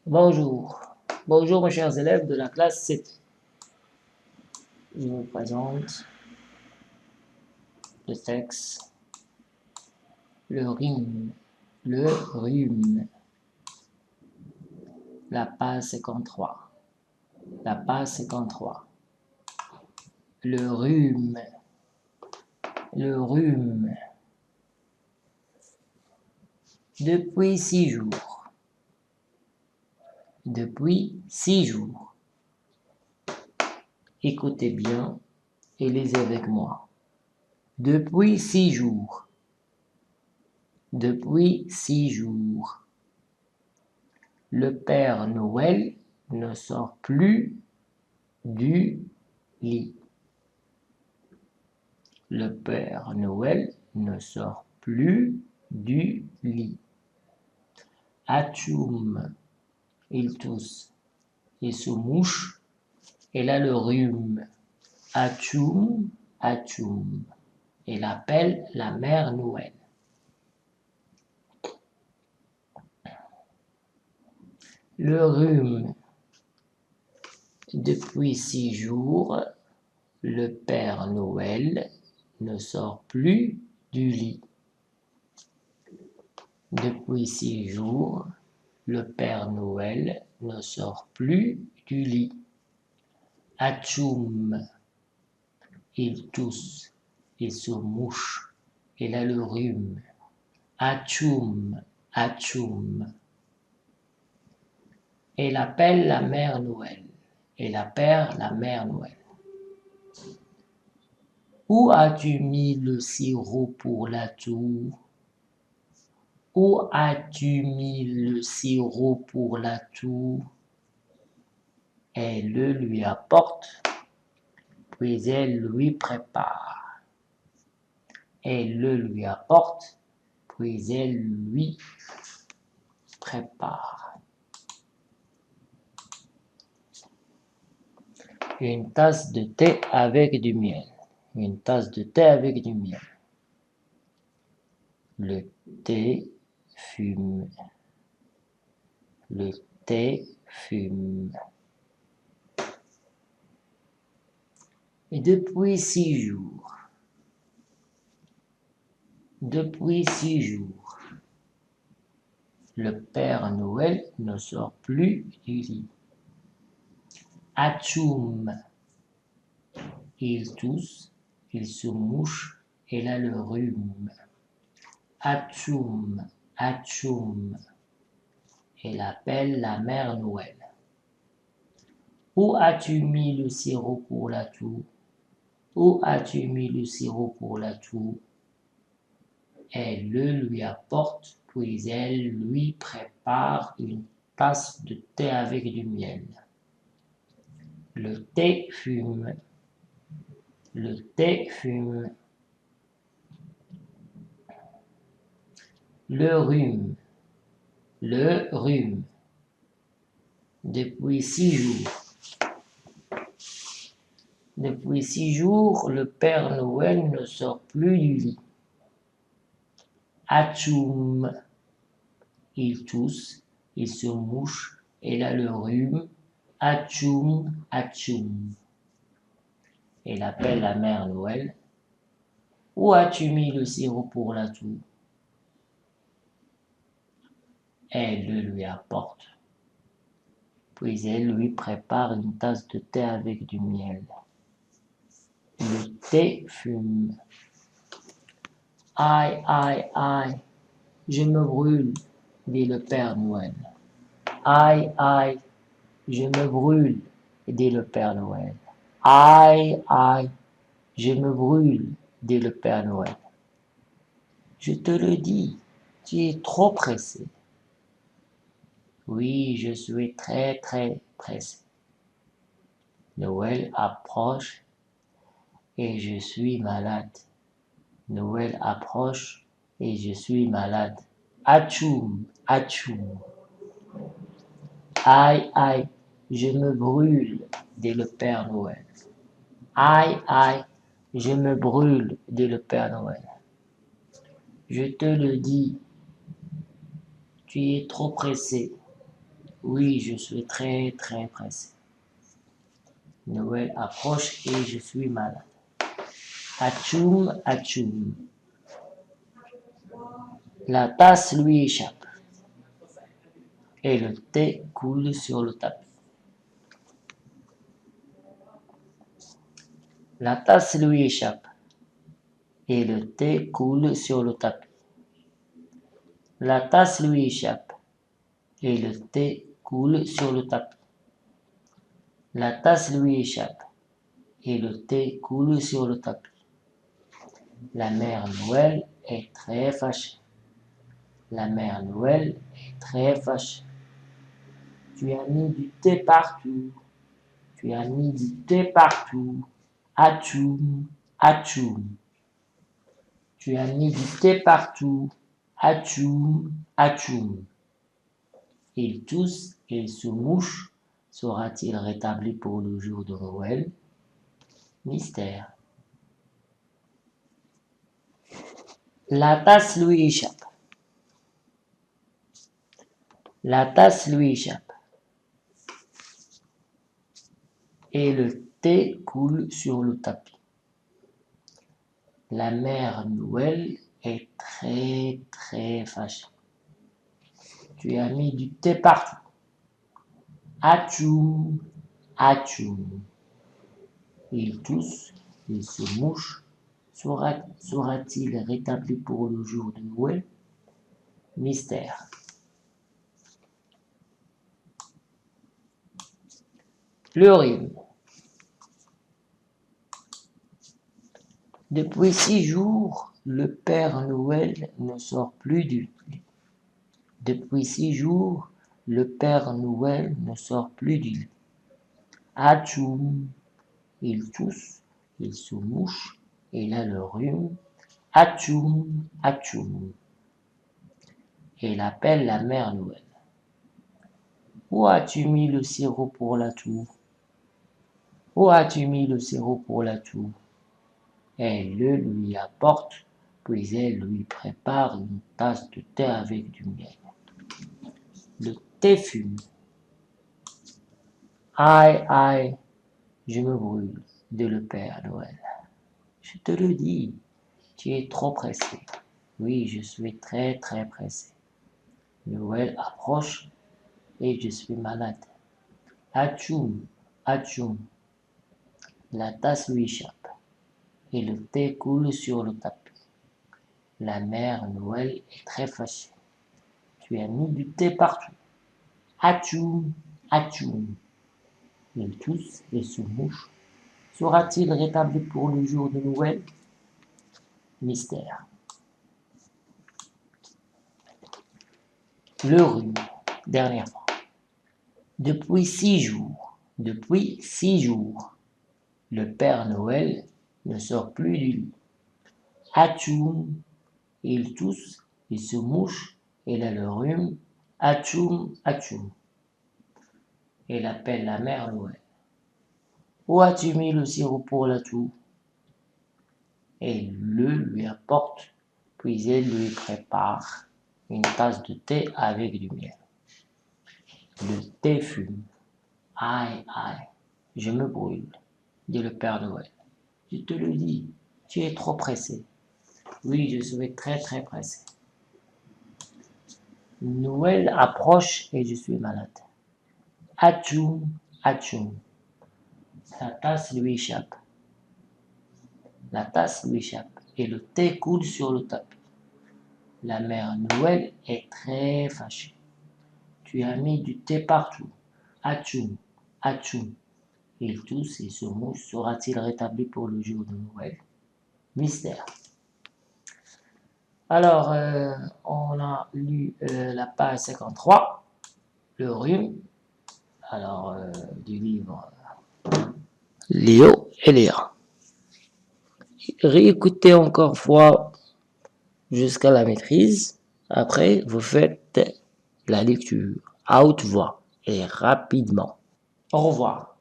Bonjour. Bonjour mes chers élèves de la classe 7. Je vous présente le texte, le rhume, la page 53. La page 53. Le rhume. Depuis 6 jours. Depuis 6 jours. Écoutez bien et lisez avec moi. Depuis 6 jours. Depuis 6 jours. Le Père Noël ne sort plus du lit. Le Père Noël ne sort plus du lit. Atchoum, il tousse, il se mouche, il a le rhume. Atchoum, atchoum, il appelle la mère Noël. Le rhume. Depuis 6 jours, le Père Noël ne sort plus du lit. Depuis 6 jours, le Père Noël ne sort plus du lit. Atchoum, il tousse, il se mouche, il a le rhume. Atchoum, atchoum. Il appelle la mère Noël. Il appelle la mère Noël. Où as-tu mis le sirop pour la toux? Où as-tu mis le sirop pour la toux? Elle le lui apporte, puis elle lui prépare. Elle le lui apporte, puis elle lui prépare. Une tasse de thé avec du miel. Une tasse de thé avec du miel. Le thé fume. Le thé fume. Et depuis 6 jours. Depuis 6 jours. Le Père Noël ne sort plus du lit. Atchoum, il tousse, il se mouche, il a le rhume. Atchoum, atchoum, il appelle la mère Noël. Où as-tu mis le sirop pour la toux? Où as-tu mis le sirop pour la toux? Elle le lui apporte, puis elle lui prépare une tasse de thé avec du miel. Le thé fume. Le thé fume. Le rhume. Le rhume. Depuis 6 jours. Depuis 6 jours, le Père Noël ne sort plus du lit. Atchoum, il tousse, il se mouche, il a le rhume. Atchoum, atchoum. Il appelle la mère Noël. Où as-tu mis le sirop pour la toux? Elle le lui apporte. Puis elle lui prépare une tasse de thé avec du miel. Le thé fume. Aïe, aïe, aïe, je me brûle, dit le Père Noël. Aïe, aïe, je me brûle, dit le Père Noël. Aïe, aïe, je me brûle, dit le Père Noël. Je te le dis, tu es trop pressé. Oui, je suis très, très pressé. Noël approche et je suis malade. Noël approche et je suis malade. Atchoum, atchoum. Aïe, aïe, je me brûle, dit le Père Noël. Aïe, aïe, je me brûle, dit le Père Noël. Je te le dis, tu es trop pressé. Oui, je suis très très pressé. Noël approche et je suis malade. Atchoum, atchoum. La tasse lui échappe. Et le thé coule sur le tapis. La tasse lui échappe. Et le thé coule sur le tapis. La tasse lui échappe. Et le thé coule sur le tapis. La tasse lui échappe. Et le thé coule sur le tapis. La mère Noël est très fâchée. La mère Noël est très fâchée. Tu as mis du thé partout. Tu as mis du thé partout. Atchoum, atchoum. Tu as mis du thé partout. Atchoum, atchoum. Il tousse, il se mouche. Sera-t-il rétabli pour le jour de Noël? Mystère. La tasse lui échappe. La tasse lui échappe. Et le thé coule sur le tapis. La mère Noël est très très fâchée. Tu as mis du thé partout. Atchoum, atchoum. Il tousse, il se mouche. Sera-t-il rétabli pour le jour de Noël? Mystère. Le rime. Depuis 6 jours, le Père Noël ne sort plus du lit. Depuis 6 jours, le Père Noël ne sort plus du lit. Atchoum, il tousse, il se mouche, il a le rhume. Atchoum, atchoum. Il appelle la mère Noël. Où as-tu mis le sirop pour la toux? Où as-tu mis le sirop pour la toux? Elle le lui apporte, puis elle lui prépare une tasse de thé avec du miel. Le thé fume. Aïe, aïe, je me brûle, dit le Père Noël. Je te le dis, tu es trop pressé. Oui, je suis très très pressé. Noël approche et je suis malade. Atchoum, atchoum. La tasse lui échappe et le thé coule sur le tapis. La mère Noël est très fâchée. Tu as mis du thé partout. Atchoum, atchoum. Il tousse et se mouche. Sera-t-il rétabli pour le jour de Noël? Mystère. Le rhume. Dernière fois. Depuis 6 jours. Depuis 6 jours. Le Père Noël ne sort plus du lit. Atchoum. Il tousse, il se mouche, il a le rhume. Atchoum, atchoum. Il appelle la mère Noël. Où as-tu mis le sirop pour la toux? Elle le lui apporte, puis elle lui prépare une tasse de thé avec du miel. Le thé fume. Aïe, aïe, je me brûle, dit le Père Noël. Je te le dis, tu es trop pressé. Oui, je suis très très pressé. Noël approche et je suis malade. Atchoum, atchoum. La tasse lui échappe. La tasse lui échappe et le thé coule sur le tapis. La mère Noël est très fâchée. Tu as mis du thé partout. Atchoum, atchoum. Il tousse et se mouche. Sera-t-il rétabli pour le jour de Noël? Mystère. Alors, on a lu la page 53, le rhume, alors du livre Léo et Léa. Réécoutez encore fois jusqu'à la maîtrise. Après, vous faites la lecture à haute voix et rapidement. Au revoir.